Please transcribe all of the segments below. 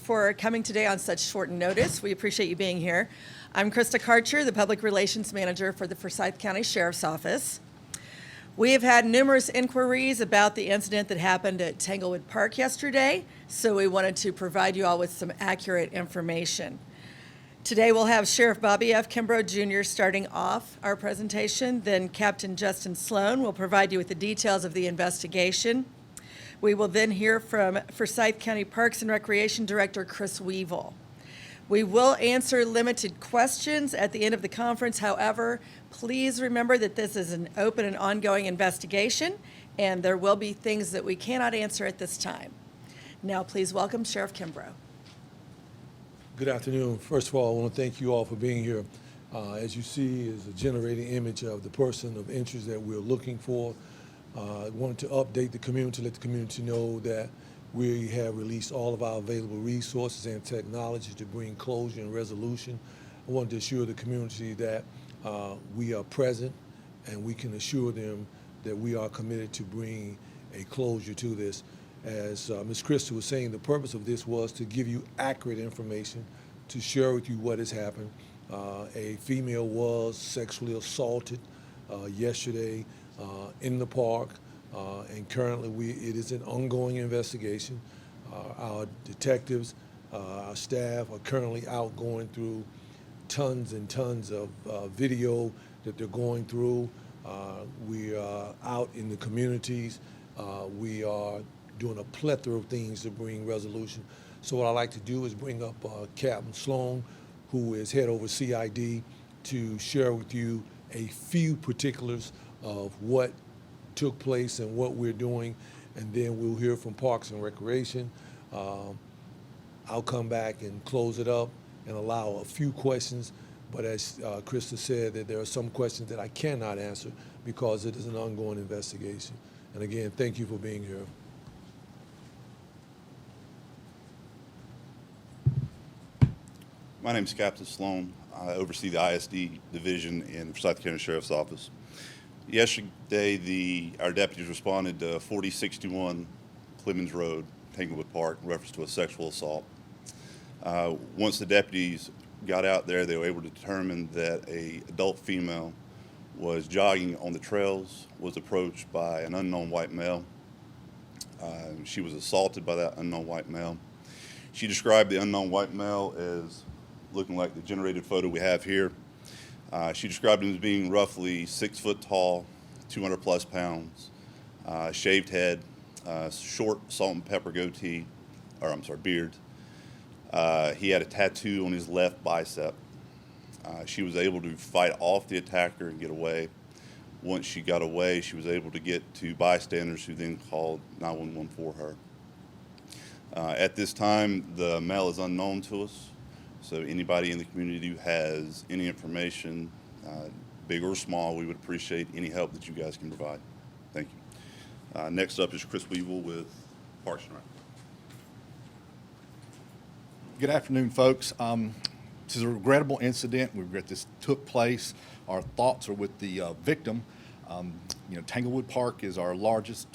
for coming today on such short notice. We appreciate you being here. I'm Krista Karcher, the Public Relations Manager for the Forsyth County Sheriff's Office. We have had numerous inquiries about the incident that happened at Tanglewood Park yesterday, so we wanted to provide you all with some accurate information. Today we'll have Sheriff Bobby F. Kimbrough Jr. starting off our presentation, then Captain Justin Sloan will provide you with the details of the investigation. We will then hear from Forsyth County Parks and Recreation Director Chris Weevil. We will answer limited questions at the end of the conference. However, please remember that this is an open and ongoing investigation, and there will be things that we cannot answer at this time. Now, please welcome Sheriff Kimbrough. Good afternoon. First of all, I want to thank you all for being here. As you see is a generating image of the person of interest that we're looking for. I wanted to update the community, let the community know that we have released all of our available resources and technology to bring closure and resolution. I wanted to assure the community that we are present and we can assure them that we are committed to bring a closure to this. As Ms. Krista was saying, the purpose of this was to give you accurate information, to share with you what has happened. A female was sexually assaulted yesterday in the park. And currently it is an ongoing investigation. Our detectives, our staff are currently out going through tons and tons of video that they're going through. We are out in the communities. We are doing a plethora of things to bring resolution. So what I'd like to do is bring up Captain Sloan, who is head over CID, to share with you a few particulars of what took place and what we're doing, and then we'll hear from Parks and Recreation. I'll come back and close it up and allow a few questions, but as Krista said, that there are some questions that I cannot answer because it is an ongoing investigation. And again, thank you for being here. My name is Captain Sloan. I oversee the ISD division in the Forsyth County Sheriff's Office. Yesterday, our deputies responded to 4061 Clemens Road, Tanglewood Park, in reference to a sexual assault. Once the deputies got out there, they were able to determine that an adult female was jogging on the trails, was approached by an unknown white male. She was assaulted by that unknown white male. She described the unknown white male as looking like the generated photo we have here. She described him as being roughly 6 foot tall, 200 plus pounds, shaved head, short salt and pepper goatee, beard. He had a tattoo on his left bicep. She was able to fight off the attacker and get away. Once she got away, she was able to get to bystanders who then called 911 for her. At this time, the male is unknown to us. So anybody in the community who has any information, big or small, we would appreciate any help that you guys can provide. Thank you. Next up is Chris Weevil with Parks and Rec. Good afternoon, folks. This is a regrettable incident. We regret this took place. Our thoughts are with the victim. Tanglewood Park is our largest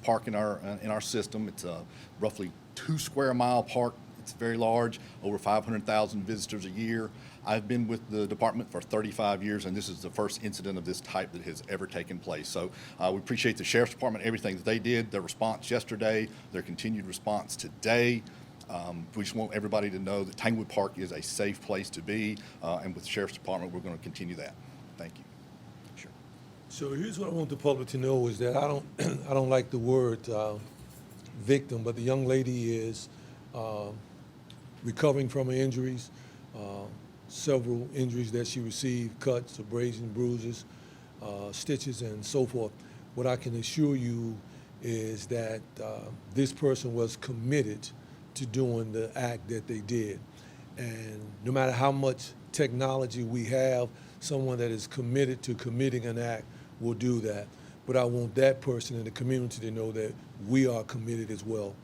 park in our system. It's a roughly 2 square mile park. It's very large, over 500,000 visitors a year. I've been with the department for 35 years, and this is the first incident of this type that has ever taken place. So we appreciate the Sheriff's Department, everything that they did, their response yesterday, their continued response today. We just want everybody to know that Tanglewood Park is a safe place to be, and with the Sheriff's Department, we're going to continue that. Thank you. Sure. So here's what I want the public to know is that I don't like the word victim, but the young lady is recovering from her injuries, several injuries that she received, cuts, abrasions, bruises, stitches, and so forth. What I can assure you is that this person was committed to doing the act that they did. And no matter how much technology we have, someone that is committed to committing an act will do that. But I want that person in the community to know that we are committed as well,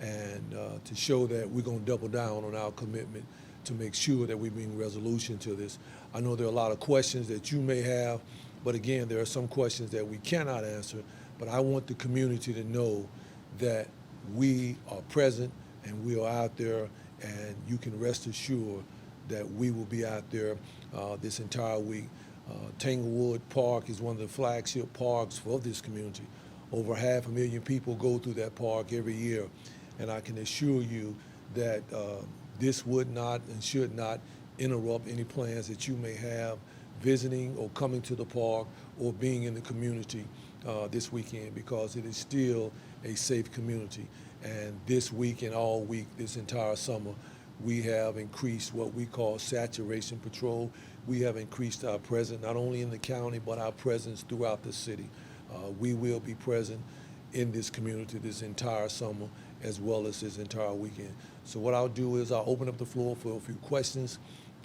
and to show that we're going to double down on our commitment to make sure that we bring resolution to this. I know there are a lot of questions that you may have, but again, there are some questions that we cannot answer, but I want the community to know that we are present and we are out there and you can rest assured that we will be out there this entire week. Tanglewood Park is one of the flagship parks for this community. Over 500,000 people go through that park every year, and I can assure you that this would not and should not interrupt any plans that you may have visiting or coming to the park or being in the community this weekend, because it is still a safe community. And this week and all week, this entire summer, we have increased what we call saturation patrol. We have increased our presence not only in the county, but our presence throughout the city. We will be present in this community this entire summer as well as this entire weekend. So what I'll do is I'll open up the floor for a few questions.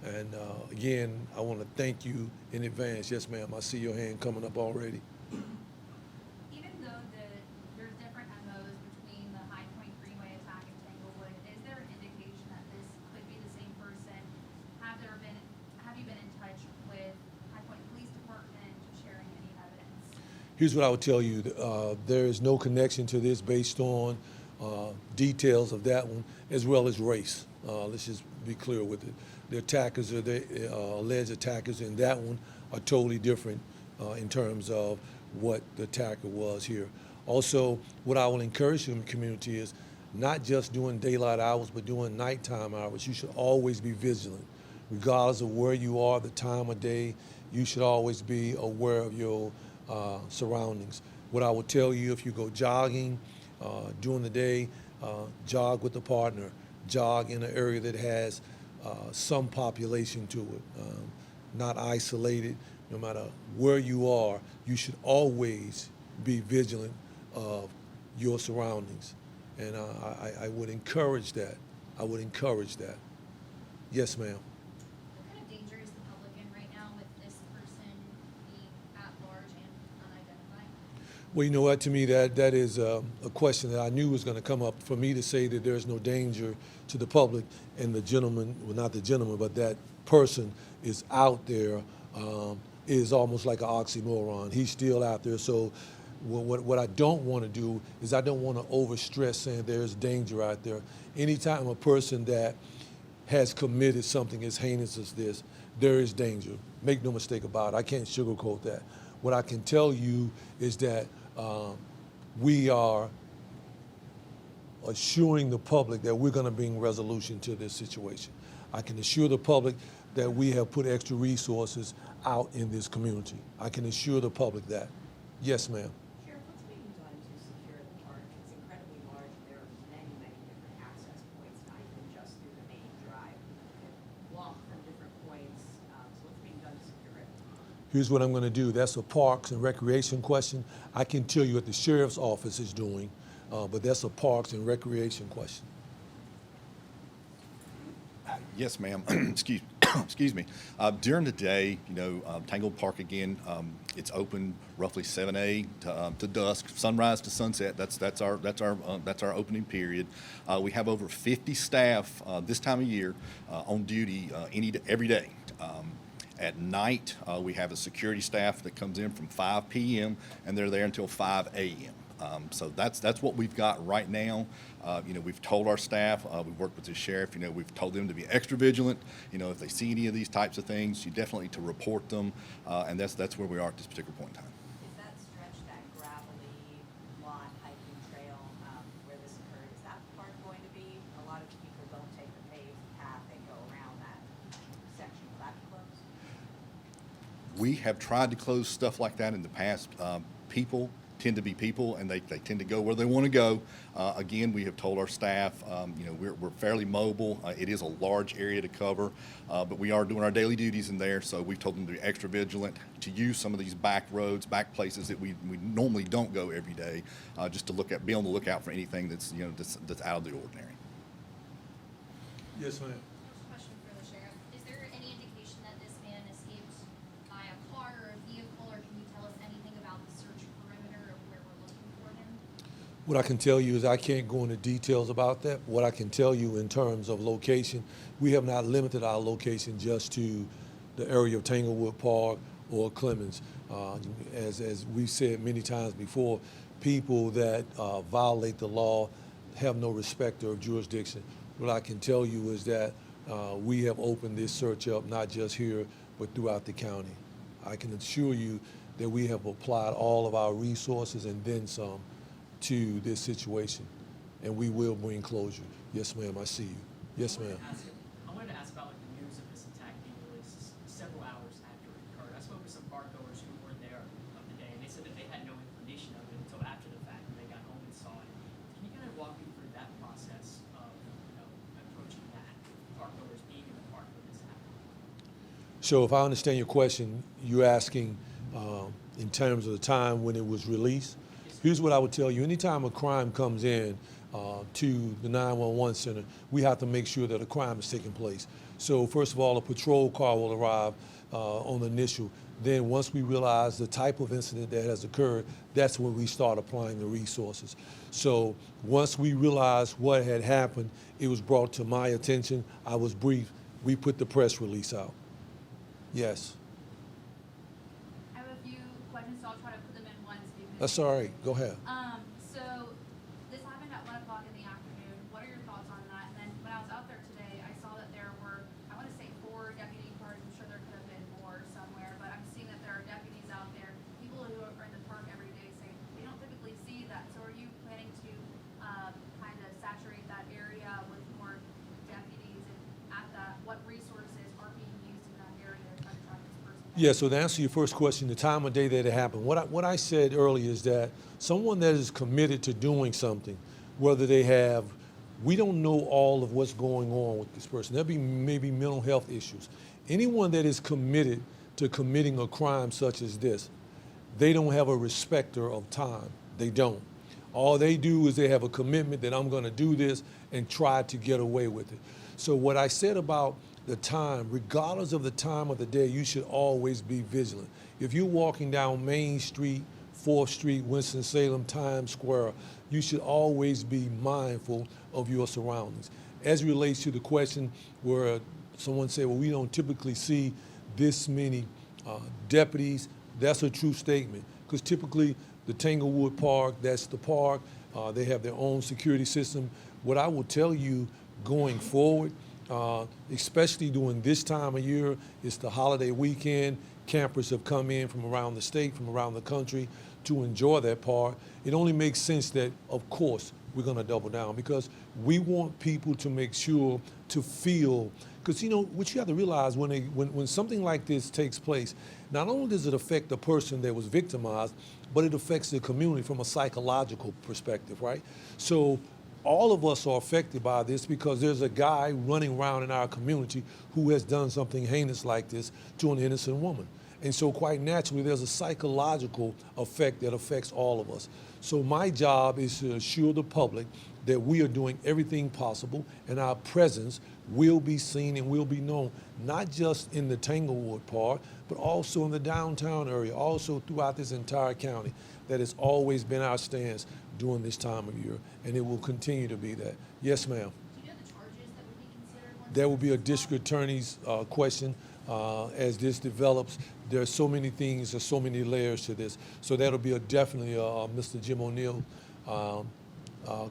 And again, I want to thank you in advance. Yes, ma'am, I see your hand coming up already. Even though there's different MOs between the High Point Greenway attack and Tanglewood, is there an indication that this could be the same person? Have you been in touch with High Point Police Department sharing any evidence? Here's what I would tell you. There is no connection to this based on details of that one, as well as race. Let's just be clear with it. The attackers, or the alleged attackers in that one, are totally different in terms of what the attacker was here. Also, what I will encourage the community is not just during daylight hours, but during nighttime hours. You should always be vigilant. Regardless of where you are, the time of day, you should always be aware of your surroundings. What I will tell you, if you go jogging during the day, jog with a partner, jog in an area that has some population to it, not isolated. No matter where you are, you should always be vigilant of your surroundings. And I would encourage that. I would encourage that. Yes, ma'am. What kind of danger is the public in right now with this person being at large and unidentified? Well, you know what, to me, that is a question that I knew was going to come up. For me to say that there's no danger to the public and the gentleman, well, not the gentleman, but that person is out there is almost like an oxymoron. He's still out there. So what I don't want to do is I don't want to overstress saying there's danger out there. Anytime a person that has committed something as heinous as this, there is danger. Make no mistake about it. I can't sugarcoat that. What I can tell you is that we are assuring the public that we're going to bring resolution to this situation. I can assure the public that we have put extra resources out in this community. I can assure the public that. Yes, ma'am. Sheriff, what's being done to secure the park? It's incredibly large. There are many, many different access points, not even just through the main drive. You can walk from different points. So what's being done to secure it? Here's what I'm going to do. That's a Parks and Recreation question. I can tell you what the Sheriff's Office is doing, but that's a Parks and Recreation question. Yes, ma'am. Excuse me. During the day, Tanglewood Park again, it's open roughly 7 a.m. to dusk, sunrise to sunset. That's our opening period. We have over 50 staff this time of year on duty every day. At night, we have a security staff that comes in from 5 p.m. and they're there until 5 a.m. So that's what we've got right now. We've told our staff, we've worked with the sheriff, we've told them to be extra vigilant. If they see any of these types of things, you definitely to report them. And that's where we are at this particular point in time. Is that stretch, that gravelly lot hiking trail where this occurred, is that part going to be? A lot of people don't take the paved path and go around that section. Will that be closed? We have tried to close stuff like that in the past. People tend to be people, and they tend to go where they want to go. Again, we have told our staff, we're fairly mobile. It is a large area to cover, but we are doing our daily duties in there, so we've told them to be extra vigilant, to use some of these back roads, back places that we normally don't go every day, just to be on the lookout for anything that's out of the ordinary. Yes, ma'am. Question for the sheriff. Is there any indication that this man escaped by a car or a vehicle, or can you tell us anything about the search perimeter of where we're looking for him? What I can tell you is I can't go into details about that. What I can tell you in terms of location, we have not limited our location just to the area of Tanglewood Park or Clemens. As we've said many times before, people that violate the law have no respect or jurisdiction. what I can tell you is that we have opened this search up not just here, but throughout the county. I can assure you that we have applied all of our resources and then some to this situation, and we will bring closure. Yes, ma'am, I see you. Yes, ma'am. I wanted to ask about like the news of this attack being released several hours after it occurred. I spoke with some bar goers who were there of the day, and they said that they had no information of it until after the fact when they got home and saw it. Can you kind of walk me through that process of, approaching that, bar goers being in the park when this happened? So if I understand your question, you're asking in terms of the time when it was released. Here's what I would tell you. Anytime a crime comes in to the 911 center, we have to make sure that a crime is taking place. So first of all, a patrol car will arrive on the initial. Then once we realize the type of incident that has occurred, that's when we start applying the resources. So once we realized what had happened, it was brought to my attention. I was briefed. We put the press release out. Yes. I have a few questions, so I'll try to put them in one so you can. That's all right. Go ahead. So this happened at 1 o'clock in the afternoon. What are your thoughts on that? And then when I was out there today, I saw that there were, I want to say 4 deputy cars. I'm sure there could have been more somewhere, but I'm seeing that there are deputies out there. People who are in the park every day say they don't typically see that. So are you planning to kind of saturate that area with more deputies? And at that, what resources are being used in that area to try to track this person down? Yeah, so to answer your first question, the time of day that it happened, what I said earlier is that someone that is committed to doing something, whether they have, we don't know all of what's going on with this person. There'll be maybe mental health issues. Anyone that is committed to committing a crime such as this, they don't have a respecter of time. They don't. All they do is they have a commitment that I'm going to do this and try to get away with it. So what I said about the time, regardless of the time of the day, you should always be vigilant. If you're walking down Main Street, 4th Street, Winston-Salem, Times Square, you should always be mindful of your surroundings. As it relates to the question where someone said, well, we don't typically see this many deputies, that's a true statement. Because typically the Tanglewood Park, that's the park, they have their own security system. What I will tell you going forward, especially during this time of year, it's the holiday weekend. Campers have come in from around the state, from around the country to enjoy that park. It only makes sense that, of course, we're going to double down because we want people to make sure to feel, because what you have to realize when something like this takes place, not only does it affect the person that was victimized, but it affects the community from a psychological perspective, right? So all of us are affected by this because there's a guy running around in our community who has done something heinous like this to an innocent woman. And so quite naturally, there's a psychological effect that affects all of us. So my job is to assure the public that we are doing everything possible and our presence will be seen and will be known, not just in the Tanglewood Park, but also in the downtown area, also throughout this entire county. That has always been our stance during this time of year, and it will continue to be that. Yes, ma'am. Do you know the charges that would be considered once? That will be a district attorney's question as this develops. There are so many things, there's so many layers to this. So that'll be definitely a Mr. Jim O'Neill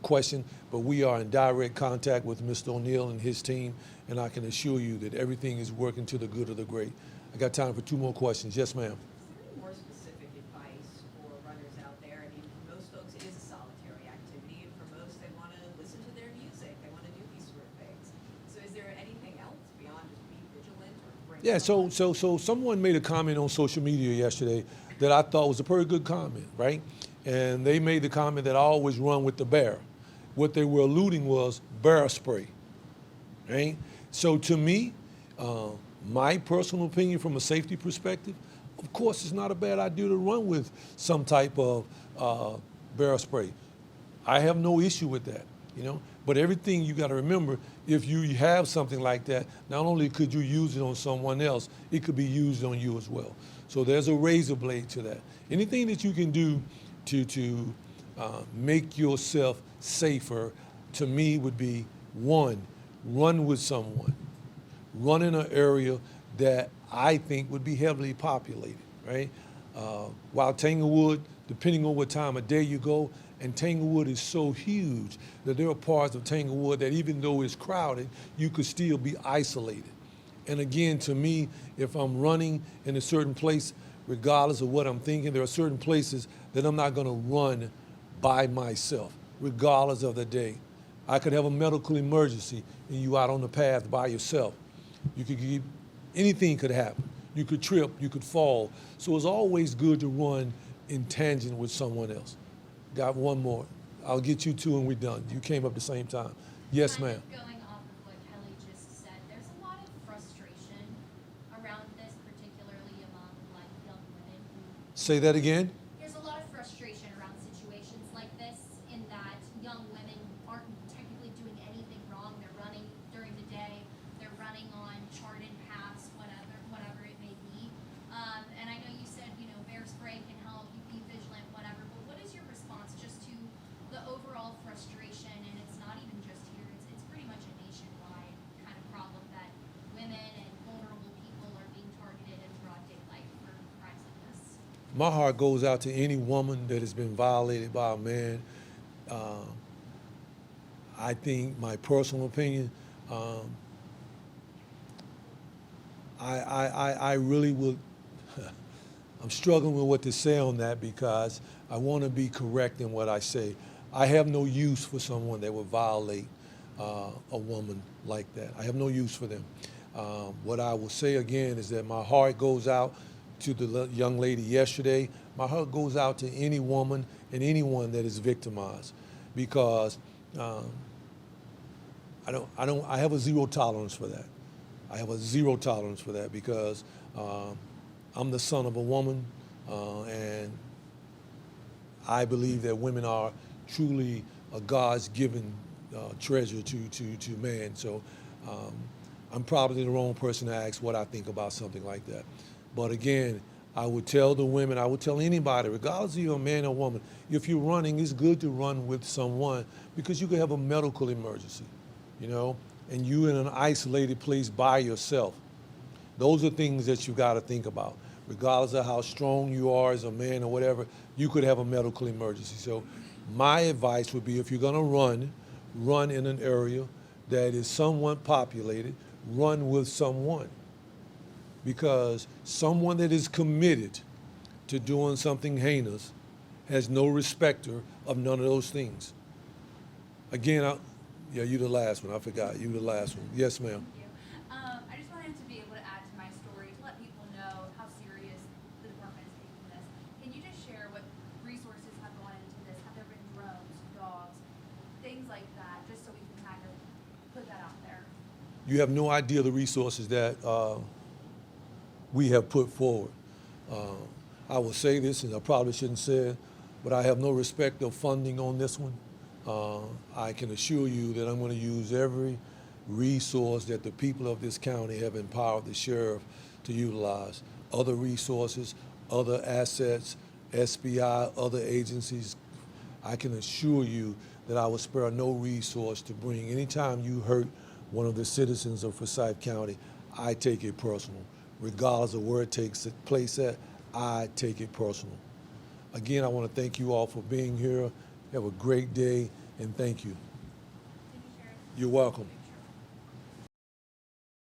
question, but we are in direct contact with Mr. O'Neill and his team, and I can assure you that everything is working to the good of the great. I got time for 2 more questions. Yes, ma'am. Is there any more specific advice for runners out there? I mean, for most folks, it is a solitary activity, and for most, they want to listen to their music. They want to do these sort of things. So is there anything else beyond just being vigilant or bring Yeah, so someone made a comment on social media yesterday that I thought was a pretty good comment, right? And they made the comment that I always run with the bear. What they were alluding was bear spray, right? So to me, my personal opinion from a safety perspective, of course, it's not a bad idea to run with some type of bear spray. I have no issue with that, But everything you got to remember, if you have something like that, not only could you use it on someone else, it could be used on you as well. So there's a razor blade to that. Anything that you can do to make yourself safer, to me, would be 1, run with someone. Run in an area that I think would be heavily populated, right? While Tanglewood, depending on what time of day you go, And Tanglewood is so huge that there are parts of Tanglewood that even though it's crowded, you could still be isolated. And again, to me, if I'm running in a certain place, regardless of what I'm thinking, there are certain places that I'm not going to run by myself, regardless of the day. I could have a medical emergency and you out on the path by yourself. You could get, anything could happen. You could trip, you could fall. So it's always good to run in tangent with someone else. Got one more. I'll get you two and we're done. You came up the same time. Yes, ma'am. Going off of what Kelly just said, there's a lot of frustration around this, particularly among like young women who Say that again. there's a lot of frustration around situations like this in that young women aren't technically doing anything wrong. They're running during the day. They're running on charted paths, whatever it may be. And I know you said, bear spray can help, you be vigilant, whatever, but what is your response just to the overall frustration? And it's not even just here, it's pretty much a nationwide kind of problem that women and vulnerable people are being targeted in broad daylight for crimes like this. My heart goes out to any woman that has been violated by a man. I think, my personal opinion, I really would, I'm struggling with what to say on that because I want to be correct in what I say. I have no use for someone that would violate a woman like that. I have no use for them. What I will say again is that my heart goes out to the young lady yesterday. My heart goes out to any woman and anyone that is victimized because I have a zero tolerance for that. I have a zero tolerance for that because I'm the son of a woman, and I believe that women are truly a God's given treasure to man. So I'm probably the wrong person to ask what I think about something like that. But again, I would tell the women, I would tell anybody, regardless if you're a man or woman, if you're running, it's good to run with someone because you could have a medical emergency, and you're in an isolated place by yourself. Those are things that you got to think about. Regardless of how strong you are as a man or whatever, you could have a medical emergency. So my advice would be if you're going to run in an area that is somewhat populated, run with someone. Because someone that is committed to doing something heinous has no respecter of none of those things. Again, you're the last one. I forgot. You the last one. Yes, ma'am. Thank you. I just wanted to be able to add to my story to let people know how serious the department is taking this. Can you just share what resources have gone into this? Have there been drones, dogs, things like that, just so we can kind of put that out there? You have no idea the resources that we have put forward. I will say this, and I probably shouldn't say it, but I have no respect of funding on this one. I can assure you that I'm going to use every resource that the people of this county have empowered the sheriff to utilize. Other resources, other assets, SBI, other agencies. I can assure you that I will spare no resource to bring. Anytime you hurt one of the citizens of Forsyth County, I take it personal. Regardless of where it takes place at, I take it personal. Again, I want to thank you all for being here. Have a great day, and thank you. Thank you, Sheriff. You're welcome.